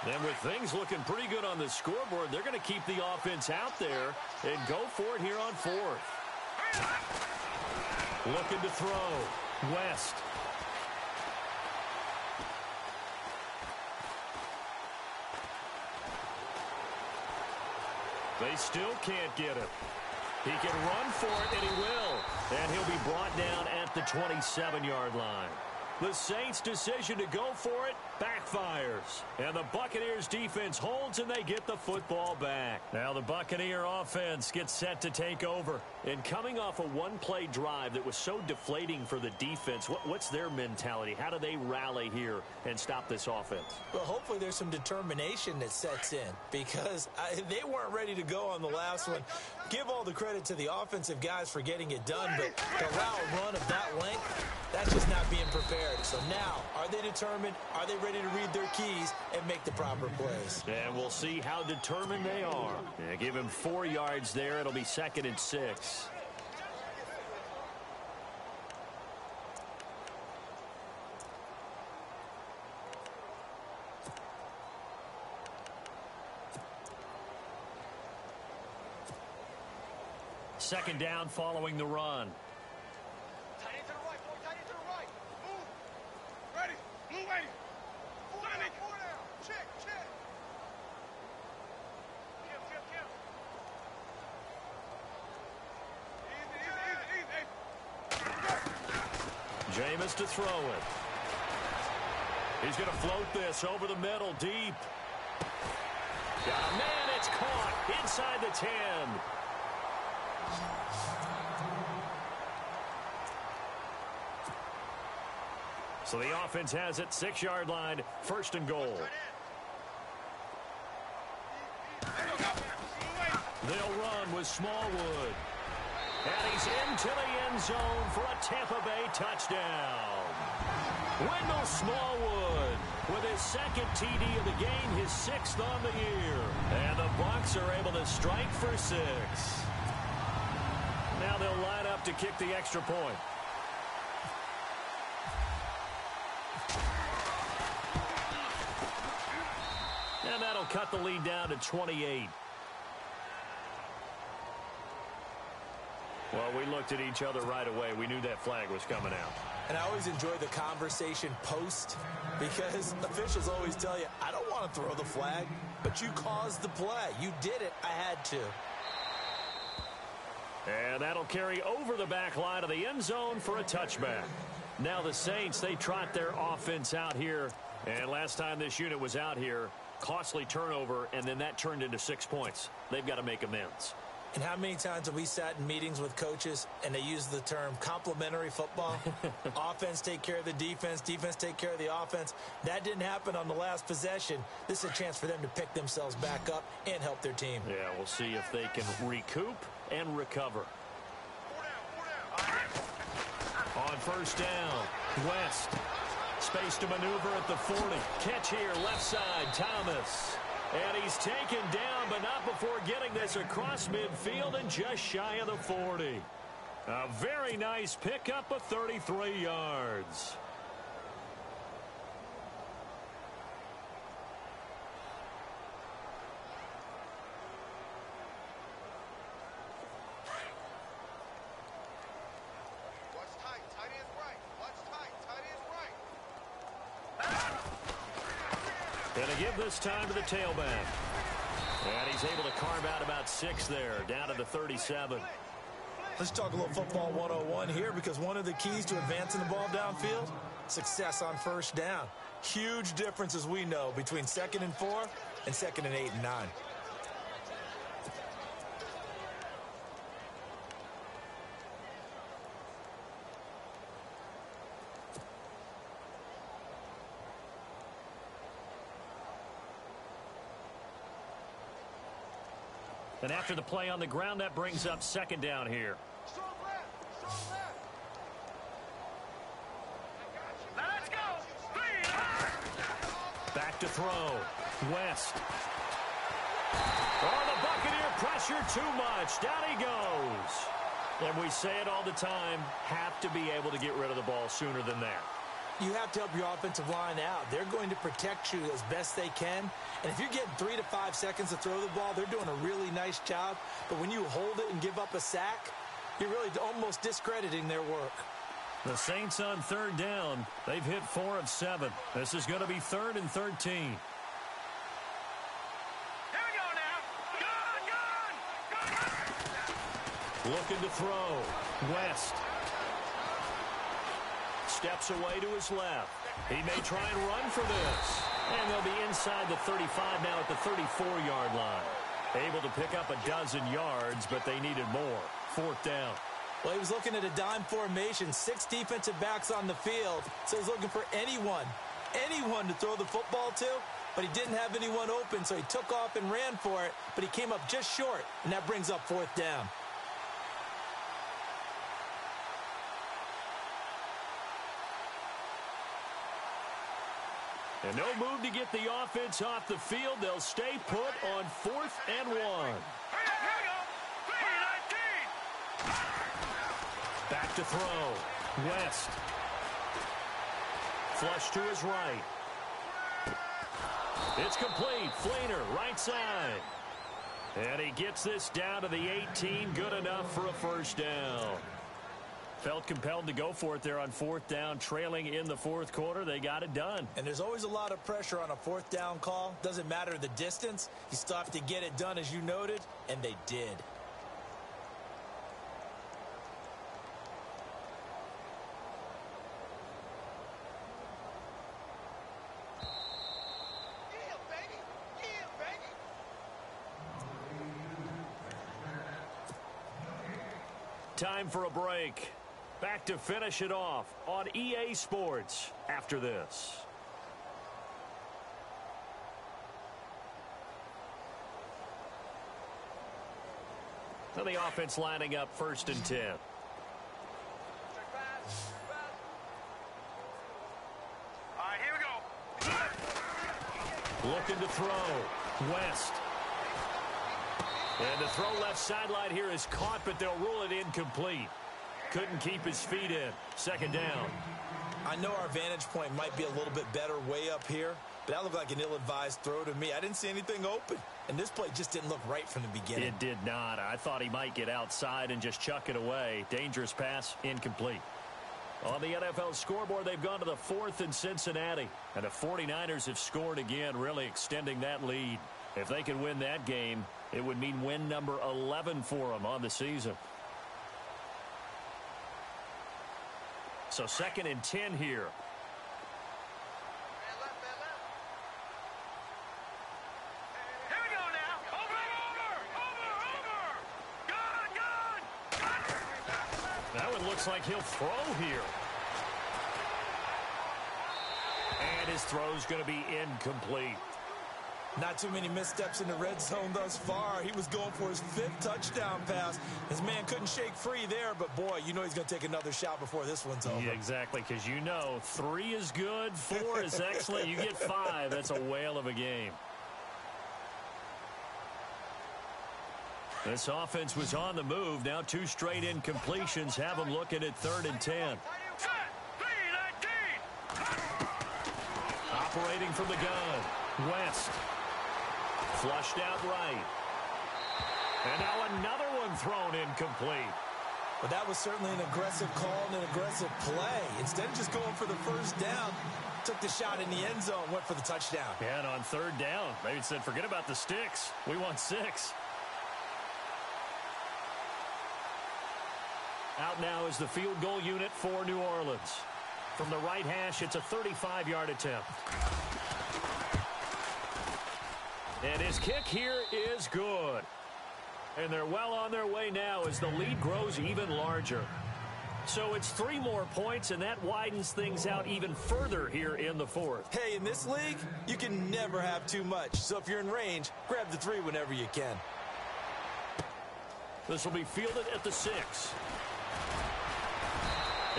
And with things looking pretty good on the scoreboard, they're going to keep the offense out there and go for it here on 4th. Looking to throw. West. They still can't get him. He can run for it, and he will. And he'll be brought down at the 27-yard line. The Saints' decision to go for it backfires. And the Buccaneers' defense holds, and they get the football back. Now the Buccaneer offense gets set to take over. And coming off a one-play drive that was so deflating for the defense, what's their mentality? How do they rally here and stop this offense? Well, hopefully there's some determination that sets in because they weren't ready to go on the last one. Give all the credit to the offensive guys for getting it done, but to allow a run of that length, that's just not being prepared. So now, are they determined? Are they ready to read their keys and make the proper plays? And we'll see how determined they are. Yeah, give him 4 yards there. It'll be 2nd and 6. Second down following the run. Tight end to the right, boy. Tight end to the right. Move. Ready. Blue waiting. Four down. Check. Kim. Easy. Jameis to throw it. He's going to float this over the middle, deep. Man, it's caught inside the 10. So the offense has it, 6-yard line, 1st and goal. They'll run with Smallwood. And he's into the end zone for a Tampa Bay touchdown. Wendell Smallwood with his 2nd TD of the game, his 6th on the year. And the Bucs are able to strike for 6. Now they'll line up to kick the extra point. And that'll cut the lead down to 28. Well, we looked at each other right away. We knew that flag was coming out. And I always enjoy the conversation post because officials always tell you, I don't want to throw the flag, but you caused the play. You did it. I had to. And that'll carry over the back line of the end zone for a touchback. Now the Saints, they trot their offense out here. And last time this unit was out here, costly turnover, and then that turned into 6 points. They've got to make amends. And how many times have we sat in meetings with coaches and they use the term complementary football? Offense take care of the defense, defense take care of the offense. That didn't happen on the last possession. This is a chance for them to pick themselves back up and help their team. Yeah, we'll see if they can recoup and recover. On 1st down, West. Space to maneuver at the 40. Catch here, left side, Thomas. And he's taken down, but not before getting this across midfield and just shy of the 40. A very nice pickup of 33 yards. Gonna give this time to the tailback. And he's able to carve out about 6 there, down to the 37. Let's talk a little football 101 here, because one of the keys to advancing the ball downfield, success on 1st down. Huge difference, as we know, between 2nd and 4 and 2nd and 8 and 9. And after the play on the ground, that brings up 2nd down here. Let's go. Back to throw. West. Oh, the Buccaneer pressure too much. Down he goes. And we say it all the time, have to be able to get rid of the ball sooner than that. You have to help your offensive line out. They're going to protect you as best they can. And if you're getting 3 to 5 seconds to throw the ball, they're doing a really nice job. But when you hold it and give up a sack, you're really almost discrediting their work. The Saints on 3rd down. They've hit 4 of 7. This is going to be 3rd and 13. Here we go now. Gun! Looking to throw. West. Steps away to his left. He may try and run for this. And they'll be inside the 35 now at the 34-yard line. Able to pick up a dozen yards, but they needed more. 4th down. Well, he was looking at a dime formation, 6 defensive backs on the field. So he's looking for anyone to throw the football to. But he didn't have anyone open, so he took off and ran for it. But he came up just short, and that brings up 4th down. And no move to get the offense off the field. They'll stay put on 4th and 1. Here we go. 3-19. Back to throw. West. Flush to his right. It's complete. Flainer, right side. And he gets this down to the 18. Good enough for a 1st down. Felt compelled to go for it there on 4th down, trailing in the 4th quarter. They got it done. And there's always a lot of pressure on a 4th down call. Doesn't matter the distance. You still have to get it done, as you noted, and they did. time for a break. Back to finish it off on EA Sports after this. So the offense lining up 1st and 10. All right, here we go. Looking to throw. West. And the throw left sideline here is caught, but they'll rule it incomplete. Couldn't keep his feet in. 2nd down. I know our vantage point might be a little bit better way up here, but that looked like an ill-advised throw to me. I didn't see anything open, and this play just didn't look right from the beginning. It did not. I thought he might get outside and just chuck it away. Dangerous pass, incomplete. On the NFL scoreboard, they've gone to the 4th in Cincinnati, and the 49ers have scored again, really extending that lead. If they could win that game, it would mean win number 11 for them on the season. So 2nd and 10 here. Here we go now. Over. Good. That one looks like he'll throw here. And his throw's going to be incomplete. Not too many missteps in the red zone thus far. He was going for his 5th touchdown pass. His man couldn't shake free there, but boy, you know he's going to take another shot before this one's over. Yeah, exactly, because you know 3 is good, 4 is excellent. You get 5, that's a whale of a game. This offense was on the move. Now 2 straight incompletions have them looking at 3rd and 10. Operating from the gun, West. Flushed out right. And now another one thrown incomplete. But that was certainly an aggressive call and an aggressive play. Instead of just going for the 1st down, took the shot in the end zone, went for the touchdown. Yeah, and on 3rd down, maybe said, forget about the sticks. We want 6. Out now is the field goal unit for New Orleans. From the right hash, it's a 35-yard attempt. And his kick here is good. And they're well on their way now as the lead grows even larger. So it's 3 more points, and that widens things out even further here in the 4th. Hey, in this league, you can never have too much. So if you're in range, grab the 3 whenever you can. This will be fielded at the 6.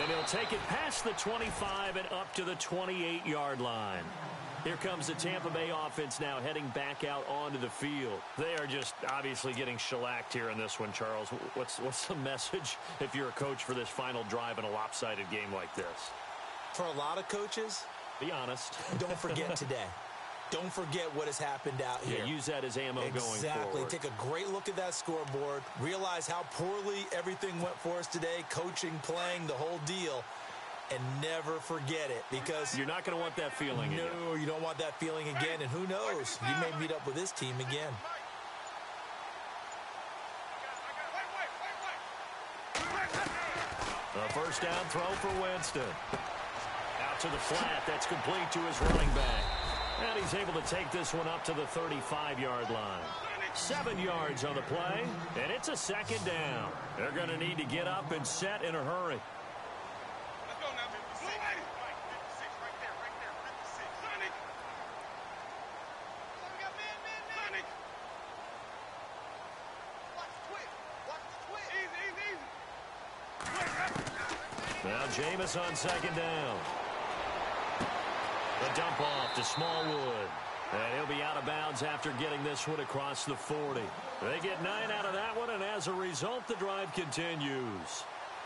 And he'll take it past the 25 and up to the 28-yard line. Here comes the Tampa Bay offense now heading back out onto the field. They are just obviously getting shellacked here in this one, Charles. What's the message if you're a coach for this final drive in a lopsided game like this? For a lot of coaches, be honest. Don't forget today. Don't forget what has happened out here. Yeah, use that as ammo going forward. Exactly. Take a great look at that scoreboard. Realize how poorly everything went for us today. Coaching, playing, the whole deal. And never forget it, because you're not going to want that feeling again. No, you don't want that feeling again. And who knows? You may meet up with this team again. A 1st down throw for Winston. Out to the flat. That's complete to his running back. And he's able to take this one up to the 35-yard line. 7 yards on the play, and it's a 2nd down. They're going to need to get up and set in a hurry. Let's go now, 56. 56, right there, 56. Sonic. We got man. Sonic. Watch the twist. Watch the twist. Easy. Now Jameis on 2nd down. The dump off to Smallwood. And he'll be out of bounds after getting this one across the 40. They get 9 out of that one, and as a result, the drive continues.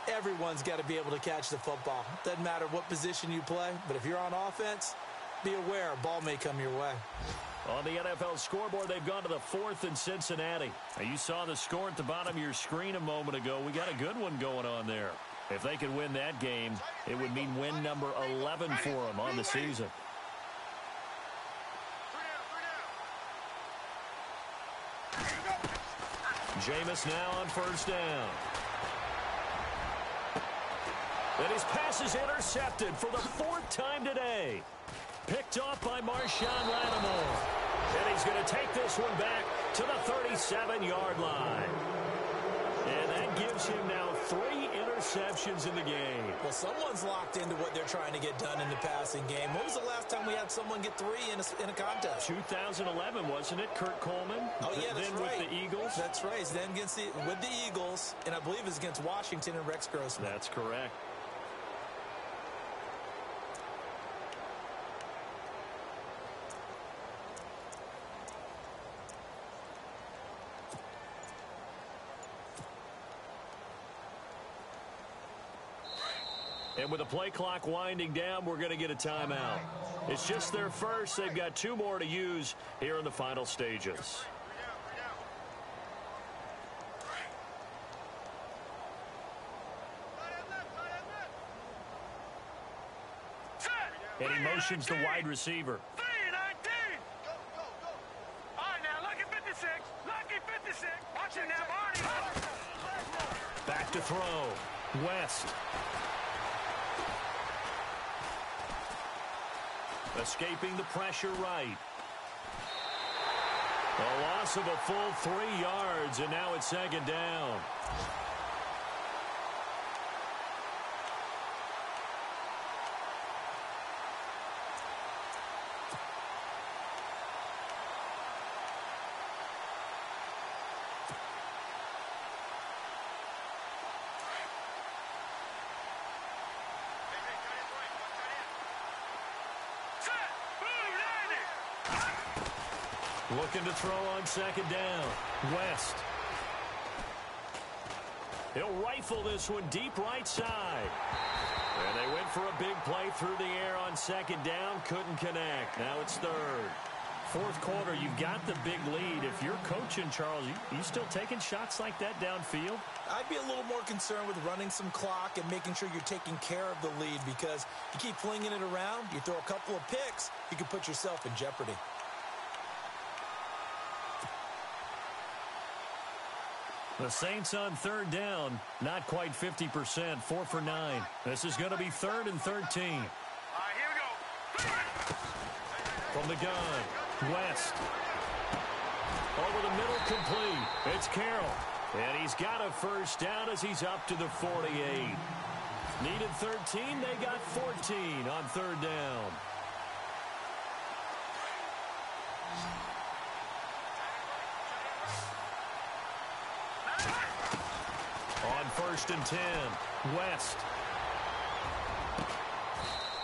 Everyone's got to be able to catch the football. Doesn't matter what position you play, but if you're on offense, be aware a ball may come your way. On the NFL scoreboard, they've gone to the 4th in Cincinnati. Now, you saw the score at the bottom of your screen a moment ago. We got a good one going on there. If they could win that game, it would mean win number 11 for them on the season. Jameis now on 1st down. And his pass is intercepted for the 4th time today. Picked off by Marshawn Lattimore. And he's going to take this one back to the 37-yard line. And that gives him now 3 interceptions in the game. Well, someone's locked into what they're trying to get done in the passing game. When was the last time we had someone get 3 in a contest? 2011, wasn't it, Kurt Coleman? Oh, yeah, that's then right. with the Eagles. That's right. Then with the Eagles, and I believe it's against Washington and Rex Grossman. That's correct. And with the play clock winding down, we're going to get a timeout. It's just their first. They've got 2 more to use here in the final stages. And he motions the wide receiver. 3-19. Go, go, go. All right, now, lucky 56. Lucky 56. Watch it now, Barney. Back to throw. West. Escaping the pressure right. A loss of a full 3 yards, and now it's 2nd down. Looking to throw on 2nd down. West. He'll rifle this one deep right side. And they went for a big play through the air on 2nd down. Couldn't connect. Now it's 3rd. 4th quarter, you've got the big lead. If you're coaching, Charles, you still taking shots like that downfield? I'd be a little more concerned with running some clock and making sure you're taking care of the lead, because you keep flinging it around, you throw a couple of picks, you can put yourself in jeopardy. The Saints on 3rd down, not quite 50%, 4 for 9. This is going to be 3rd and 13. All right, here we go. From the gun, West. Over the middle, complete. It's Carroll. And he's got a 1st down as he's up to the 48. Needed 13, they got 14 on 3rd down. On 1st and 10, West.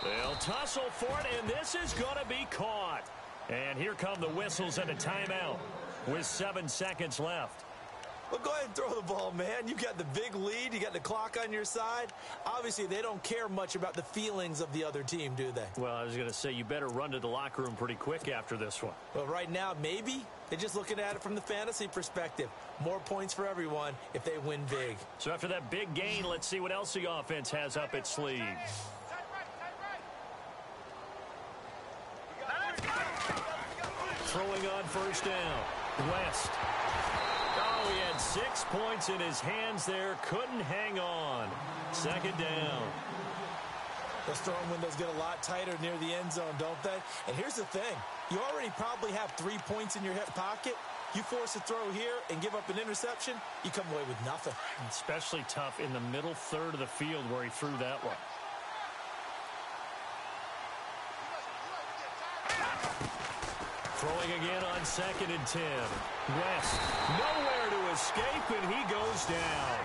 They'll tussle for it, and this is going to be caught. And here come the whistles and a timeout with 7 seconds left. Well, go ahead and throw the ball, man. You got the big lead. You got the clock on your side. Obviously, they don't care much about the feelings of the other team, do they? Well, I was going to say, you better run to the locker room pretty quick after this one. Well, right now, maybe. They're just looking at it from the fantasy perspective. More points for everyone if they win big. So after that big gain, let's see what else the offense has up its sleeve. Throwing on 1st down. West. Oh, he had 6 points in his hands there. Couldn't hang on. 2nd down. Those throwing windows get a lot tighter near the end zone, don't they? And here's the thing. You already probably have 3 points in your hip pocket. You force a throw here and give up an interception, you come away with nothing. Especially tough in the middle 3rd of the field where he threw that one. Throwing again on 2nd and 10. West, nowhere to escape, and he goes down.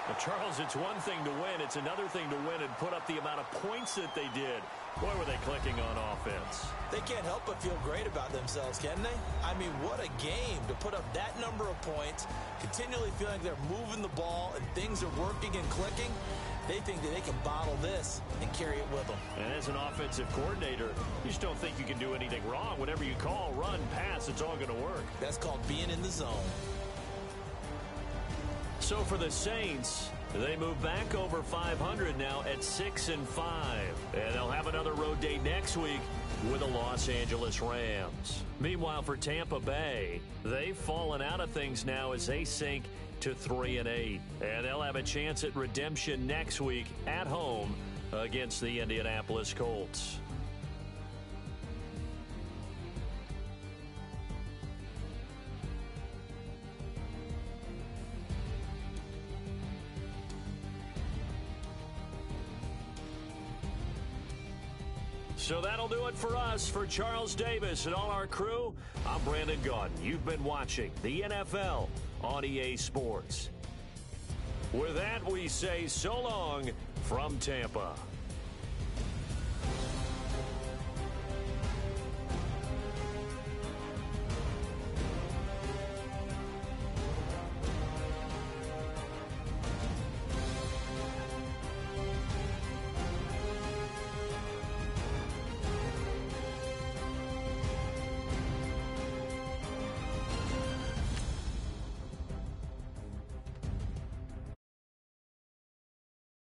Well, Charles, it's one thing to win. It's another thing to win and put up the amount of points that they did. Boy, were they clicking on offense. They can't help but feel great about themselves, can they? I mean, what a game to put up that number of points, continually feeling like they're moving the ball and things are working and clicking. They think that they can bottle this and carry it with them. And as an offensive coordinator, you just don't think you can do anything wrong. Whatever you call, run, pass, it's all going to work. That's called being in the zone. So for the Saints, they move back over 500 now at 6-5. And they'll have another road day next week with the Los Angeles Rams. Meanwhile, for Tampa Bay, they've fallen out of things now as they sink to 3-8. And they'll have a chance at redemption next week at home against the Indianapolis Colts. So that'll do it for us. For Charles Davis and all our crew, I'm Brandon Gaudin. You've been watching the NFL on EA Sports. With that, we say so long from Tampa.